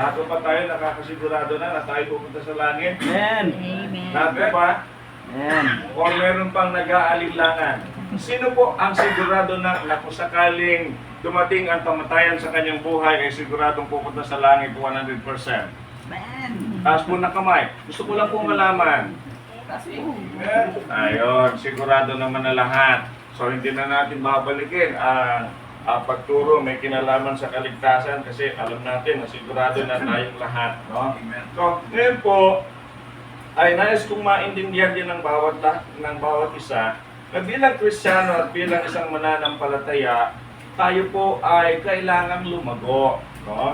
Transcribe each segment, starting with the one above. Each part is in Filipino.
Lahat pa tayo nakakasigurado na tayo pupunta sa langit. Amen. Lahat po ba? Amen. O meron pang nag-aalinlangan? Sino po ang sigurado na kung sakaling dumating ang kamatayan sa kanyang buhay ay siguradong pupunta sa langit 100%? Amen. Taas po na kamay. Gusto ko lang pong malaman. Ayun, sigurado naman na lahat. So hindi na natin babalikin pagturo may kinalaman sa kaligtasan kasi alam natin na sigurado na tayong lahat, no? So, ngayon po ay nais kong maintindihan din ng bawat isa na bilang Kristiyano at bilang isang mananampalataya, tayo po ay kailangang lumago, no?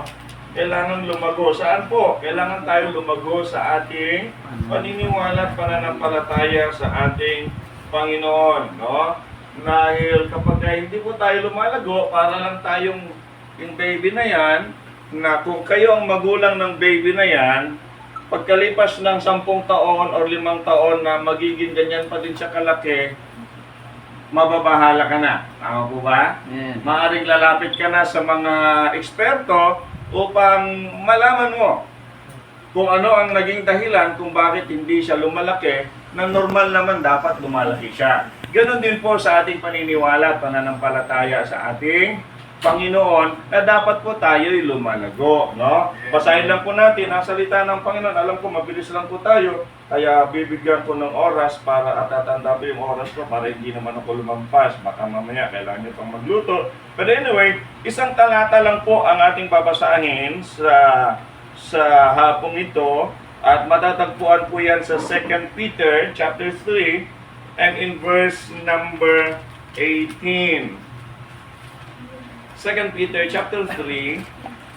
Kailangan lumago. Saan po? Kailangan tayo lumago sa ating paniniwala at pananampalataya sa ating Panginoon, no? Dahil kapag hindi po tayo lumalago, para lang tayong yung baby na yan, na kung kayo ang magulang ng baby na yan, pagkalipas ng 10 taon o 5 taon na magiging ganyan pa din siya kalaki, mababahala ka na. Tama po ba? Amen. Maaring lalapit ka na sa mga eksperto upang malaman mo kung ano ang naging dahilan kung bakit hindi siya lumalaki na normal naman dapat lumalaki siya. Ganon din po sa ating paniniwala at pananampalataya sa ating Panginoon na dapat po tayo'y lumalago, no? Basahin lang po natin ang salita ng Panginoon. Alam ko mabilis lang po tayo, kaya bibigyan ko ng oras para at tatanda po yung oras ko para hindi naman ako lumampas. Baka mamaya kailangan nyo pang magluto. But anyway, isang talata lang po ang ating babasahin sa hapong ito at matatagpuan po yan sa 2 Peter chapter 3 and in verse number 18. 2 Peter chapter 3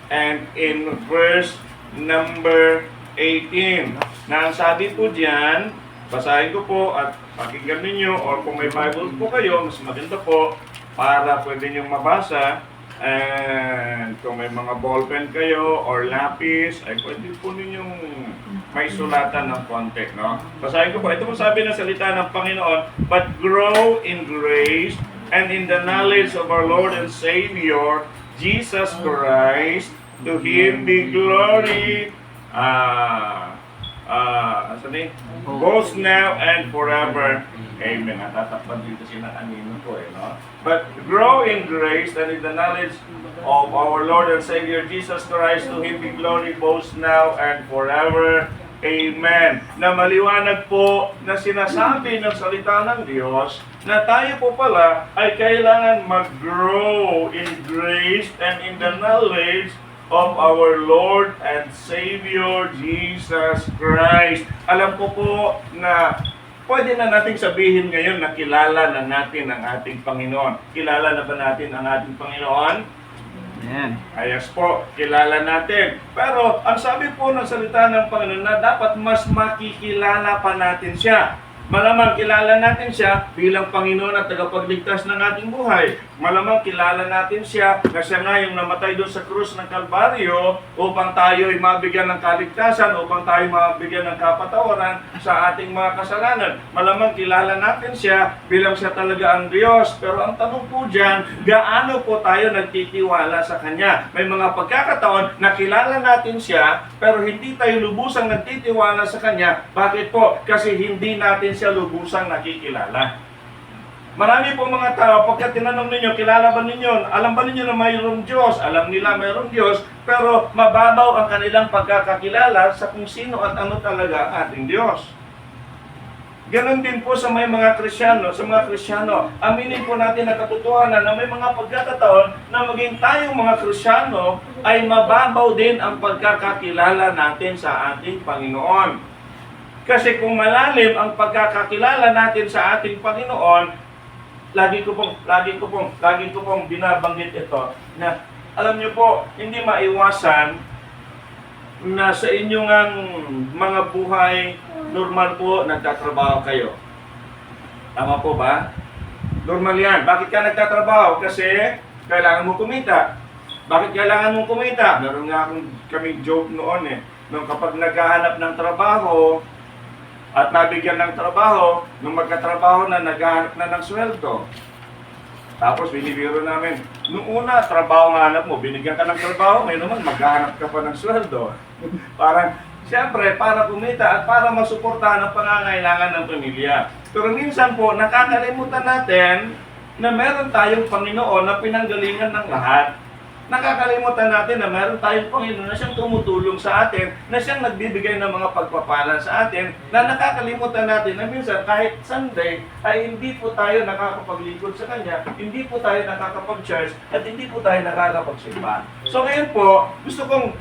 and in verse number 18. Na ang sabi po diyan, basahin ko po at pakinggan ninyo or kung may Bible po kayo, mas maganda po para pwede niyong mabasa. And kung may mga ballpen kayo or lapis, ay pwede po ninyong may sulatan ng konti, no? Basahin ko po. Ito po sabi ng salita ng Panginoon, but grow in grace and in the knowledge of our Lord and Savior, Jesus Christ, to Him be glory, both now and forever. Amen. Natatakpan dito sila kanino ko no? But grow in grace and in the knowledge of our Lord and Savior Jesus Christ, to Him be glory both now and forever. Amen. Na maliwanag po na sinasabi ng salita ng Diyos na tayo po pala ay kailangan mag-grow in grace and in the knowledge of our Lord and Savior Jesus Christ. Alam ko po na pwede na nating sabihin ngayon na kilala na natin ang ating Panginoon. Kilala na ba natin ang ating Panginoon? Amen. Ayos po, kilala natin. Pero ang sabi po ng salita ng Panginoon na dapat mas makikilala pa natin siya. Malamang kilala natin siya bilang Panginoon at tagapagligtas ng ating buhay. Malamang kilala natin siya na siya nga yung namatay doon sa krus ng Kalbaryo upang tayo ay mabigyan ng kaligtasan, upang tayo mabigyan ng kapatawaran sa ating mga kasalanan. Malamang kilala natin siya bilang siya talaga ang Diyos. Pero ang tanong po dyan, gaano po tayo nagtitiwala sa Kanya? May mga pagkakataon na kilala natin siya pero hindi tayo lubusang nagtitiwala sa Kanya. Bakit po? Kasi hindi natin siya lubusang nakikilala. Marami po mga tao, pagka tinanong ninyo, kilala ba ninyo? Alam ba ninyo na mayroong Diyos? Alam nila mayroong Diyos, pero mababaw ang kanilang pagkakakilala sa kung sino at ano talaga ang ating Diyos. Ganon din po sa may mga Kristiyano, aminin po natin na katotohanan na may mga pagkakataon na maging tayong mga Kristiyano ay mababaw din ang pagkakakilala natin sa ating Panginoon. Kasi kung malalim ang pagkakakilala natin sa ating Panginoon, lagi ko pong binabanggit ito na alam niyo po, hindi maiwasan na sa inyong mga buhay, normal po nagtatrabaho kayo. Tama po ba? Normal yan. Bakit ka nagtatrabaho? Kasi kailangan mo kumita. Bakit kailangan mo kumita? Meron nga kaming joke noon nung kapag naghahanap ng trabaho, at nabigyan ng trabaho, nung magkatrabaho na, naghahanap na ng sweldo. Tapos binibiro namin, nung una, trabaho ang hanap mo, binigyan ka ng trabaho, ngayon naman maghahanap ka pa ng sweldo. Parang, siyempre, para kumita at para masuportahan ang pangangailangan ng pamilya. Pero minsan po, nakakalimutan natin na meron tayong Panginoon na pinanggalingan ng lahat. Nakakalimutan natin na meron tayong Panginoon na siyang tumutulong sa atin, na siyang nagbibigay ng mga pagpapala sa atin, na nakakalimutan natin na minsan kahit Sunday ay hindi po tayo nakakapaglingkod sa Kanya, hindi po tayo nakakapag-church, at hindi po tayo nakakapagsimba. So ngayon po, gusto kong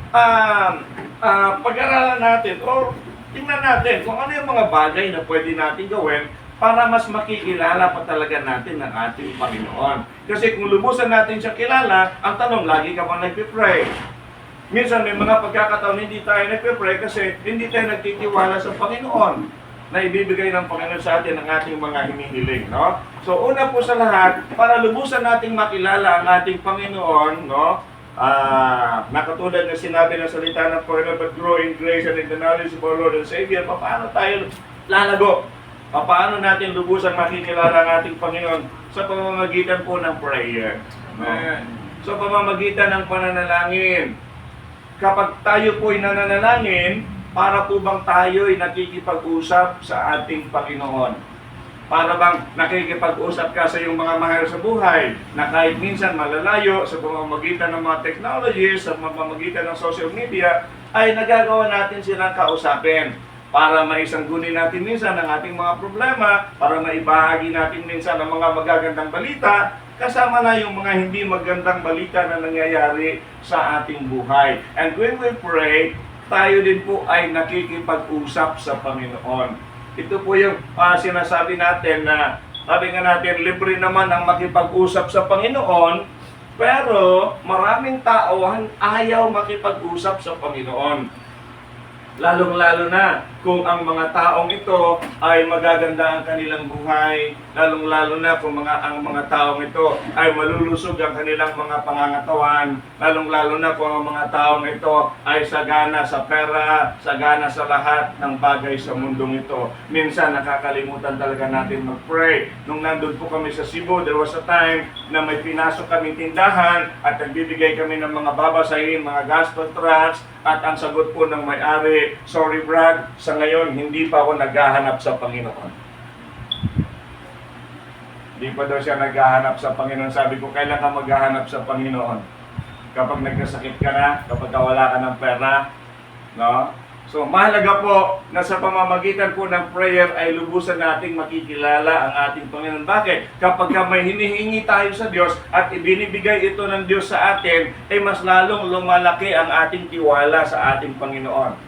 pag-aralan natin o tingnan natin kung ano yung mga bagay na pwede natin gawin para mas makikilala pa talaga natin ang ating Panginoon. Kasi kung lubusan natin siya kilala, ang tanong, lagi ka ba nagpipray? Minsan may mga pagkakataon hindi tayo nagpipray kasi hindi tayo nagtitiwala sa Panginoon na ibibigay ng Panginoon sa atin ang ating mga hinihiling, no? So una po sa lahat, para lubusan nating makilala ang ating Panginoon, no? Nakatulad na sinabi ng salita ng Panginoon, but grow in grace and in the knowledge of our Lord and Savior, paano tayo lalago? Paano natin lubusan makikilala ang ating Panginoon? Sa pamamagitan po ng prayer. No? Sa pamamagitan ng pananalangin. Kapag tayo po ay nananalangin, para po bang tayo ay nakikipag-usap sa ating Panginoon? Para bang nakikipag-usap ka sa iyong mga mahal sa buhay na kahit minsan malalayo sa pamamagitan ng mga technologies, sa pamamagitan ng social media, ay nagagawa natin silang kausapin para maisanggunin natin minsan ang ating mga problema, para maibahagi natin minsan ang mga magagandang balita, kasama na yung mga hindi magandang balita na nangyayari sa ating buhay. And when we pray, tayo din po ay nakikipag-usap sa Panginoon. Ito po yung sinasabi natin na, sabi nga natin, libre naman ang makipag-usap sa Panginoon, pero maraming tao ang ayaw makipag-usap sa Panginoon. Lalong-lalo na kung ang mga taong ito ay magaganda ang kanilang buhay, lalong-lalo na kung ang mga taong ito ay malulusog ang kanilang mga pangangatawan, lalong-lalo na kung ang mga taong ito ay sagana sa pera, sagana sa lahat ng bagay sa mundong ito. Minsan nakakalimutan talaga natin mag-pray. Nung nandun po kami sa Cebu, there was a time na may pinasok kaming tindahan at nagbibigay kami ng mga babasahin, mga gospel tracts, at ang sagot po ng may-ari, sorry Brad, sa ngayon hindi pa ako naghahanap sa Panginoon. Hindi pa daw siya naghahanap sa Panginoon. Sabi ko, kailan ka maghahanap sa Panginoon? Kapag nagkasakit ka na, kapag wala ka ng pera, no? So, mahalaga po na sa pamamagitan po ng prayer ay lubusan nating makikilala ang ating Panginoon. Bakit? Kapag may hinihingi tayo sa Diyos at ibinibigay ito ng Diyos sa atin, ay mas lalong lumalaki ang ating tiwala sa ating Panginoon.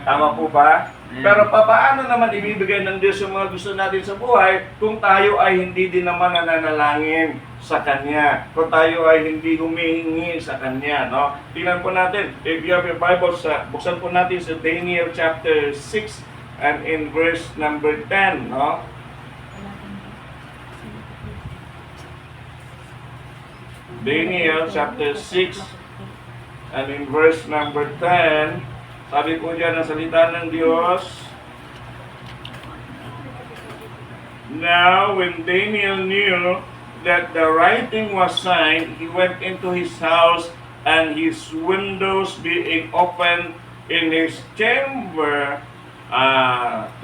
Tama po ba? Pero paano naman ibibigay ng Diyos yung mga gusto natin sa buhay kung tayo ay hindi din naman nananalangin sa Kanya, kung tayo ay hindi humihingi sa Kanya, no? Tingnan po natin, if you have your Bible, buksan po natin sa Daniel chapter 6 and in verse number 10, no? Daniel chapter 6 and in verse number 10, sabi po dyan ang salita ng Diyos. Now, when Daniel knew that the writing was signed, he went into his house, and his windows being opened in his chamber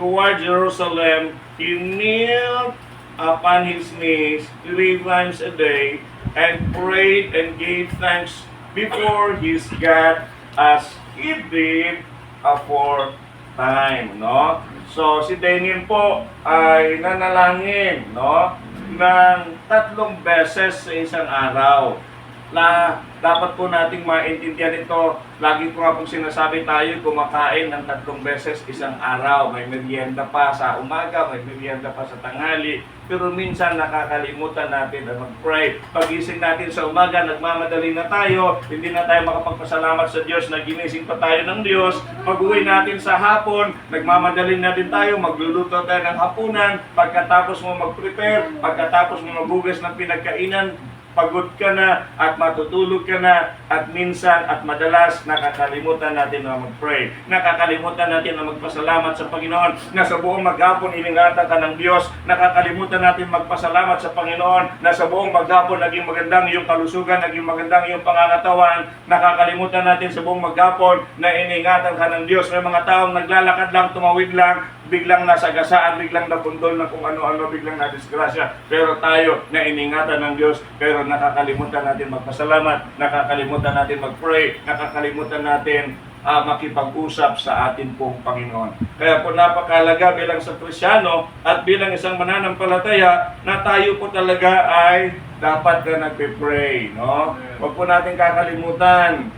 toward Jerusalem, he kneeled upon his knees 3 times a day, and prayed and gave thanks before his God as he did aforetime, no? So, si Daniel po ay nanalangin, no? Ng 3 beses sa isang araw. Na dapat po nating maintindihan ito. Lagi ko nga pong sinasabi tayo, kumakain ng 3 beses isang araw. May merienda pa sa umaga, may merienda pa sa tanghali. Pero minsan nakakalimutan natin na mag-pray. Pagising natin sa umaga, nagmamadali na tayo. Hindi na tayo makapagpasalamat sa Diyos na ginising pa tayo ng Diyos. Pag-uwi natin sa hapon, nagmamadali na din tayo. Magluluto tayo ng hapunan. Pagkatapos mo mag-prepare, pagkatapos mo maghugas ng pinagkainan, pagod ka na at matutulog ka na at minsan at madalas nakakalimutan natin na mag-pray. Nakakalimutan natin na magpasalamat sa Panginoon na sa buong maghapon iningatan ka ng Diyos. Nakakalimutan natin magpasalamat sa Panginoon na sa buong maghapon naging magandang iyong kalusugan, naging magandang iyong pangangatawan. Nakakalimutan natin sa buong maghapon na iningatan ka ng Diyos. May mga taong naglalakad lang, tumawid lang, biglang nasagasaan, biglang napundol na kung ano-ano, biglang nadisgrasya. Pero tayo na iningatan ng Diyos, pero nakakalimutan natin magpasalamat, nakakalimutan natin mag-pray, nakakalimutan natin makipag-usap sa atin pong Panginoon. Kaya po napakahalaga bilang sa Kristyano at bilang isang mananampalataya na tayo po talaga ay dapat na nagpe-pray, no? Huwag po natin kakalimutan.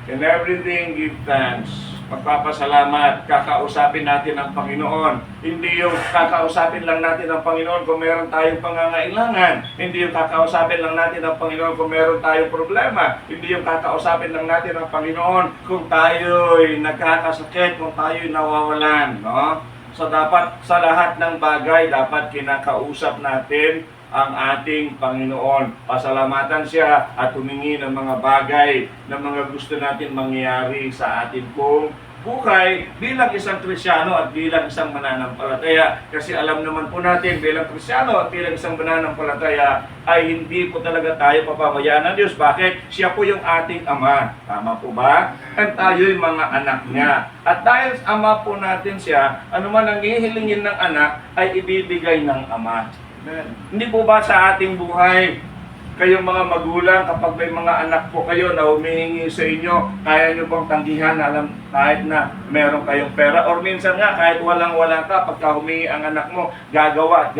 In everything, give thanks. Magpapasalamat, kakausapin natin ang Panginoon. Hindi yung kakausapin lang natin ang Panginoon kung meron tayong pangangailangan. Hindi yung kakausapin lang natin ang Panginoon kung meron tayong problema. Hindi yung kakausapin lang natin ang Panginoon kung tayo'y nagkakasakit, kung tayo'y nawawalan. No? So dapat sa lahat ng bagay, dapat kinakausap natin ang ating Panginoon. Pasalamatan siya at humingi ng mga bagay na mga gusto natin mangyari sa atin pong buhay bilang isang Kristyano at bilang isang mananampalataya. Kasi alam naman po natin bilang Kristyano at bilang isang mananampalataya ay hindi po talaga tayo papabayaan ng Diyos. Bakit? Siya po yung ating Ama. Tama po ba? At tayo'y mga anak niya. At dahil Ama po natin siya, anuman ang hihilingin ng anak ay ibibigay ng Ama. Hindi po ba sa ating buhay, kayong mga magulang, kapag may mga anak po kayo na humihingi sa inyo, kaya nyo bang tanggihan alam kahit na meron kayong pera? Or minsan nga, kahit walang-wala ka, pagka humingi ang anak mo, gagawa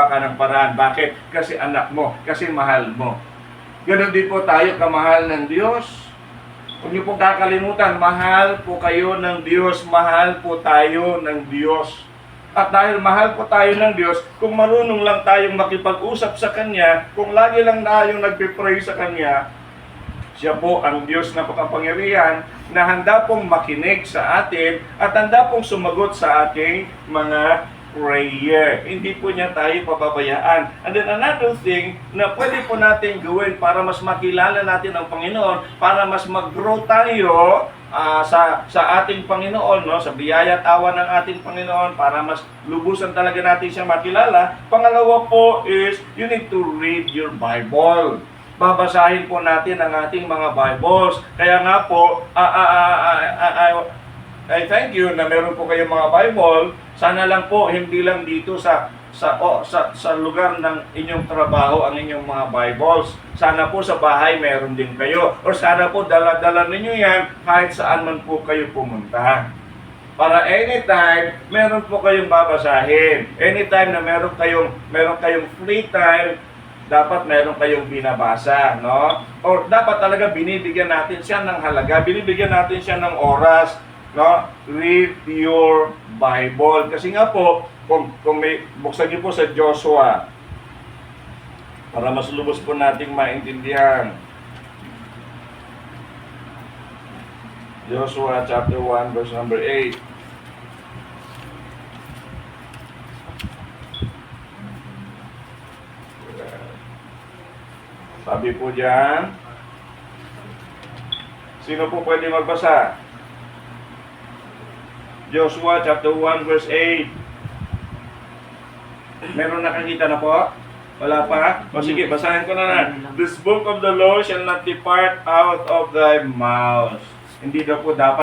ka ng paraan. Bakit? Kasi anak mo, kasi mahal mo. Ganon din po tayo kamahal ng Diyos. Huwag niyo pong kakalimutan, mahal po kayo ng Diyos, mahal po tayo ng Diyos. At dahil mahal po tayo ng Diyos, kung marunong lang tayong makipag-usap sa Kanya, kung lagi lang tayong nagpe-pray sa Kanya, siya po ang Diyos na makapangyarihan na handa pong makinig sa atin at handa pong sumagot sa ating mga prayer. Hindi po niya tayo pababayaan. And then another thing na pwede po natin gawin para mas makilala natin ang Panginoon, para mas mag-grow tayo sa ating Panginoon, no? Sa biyaya tawa ng ating Panginoon, para mas lubusan talaga natin siya makilala. Pangalawa po is, you need to read your Bible. Babasahin po natin ang ating mga Bibles. Kaya nga po, I thank you na meron po kayong mga Bible. Sana lang po, hindi lang dito sa lugar ng inyong trabaho ang inyong mga Bibles. Sana po sa bahay meron din kayo. O sana po dala-dala ninyo yan kahit saan man po kayo pumunta. Para anytime, meron po kayong babasahin. Anytime na meron kayong free time, dapat meron kayong binabasa, no? O dapat talaga binibigyan natin siya ng halaga, binibigyan natin siya ng oras, no? Read your Bible. Kasi nga po, kung may buksan niyo po sa Joshua para mas lubos po nating maintindihan. Joshua chapter 1 verse number 8. Sabi po diyan, sino po pwede magbasa? Joshua chapter 1 verse 8. Meron nakakita na po? Wala pa? O sige, basahin ko na. This book of the law shall not depart out of thy mouth. Hindi daw po dapat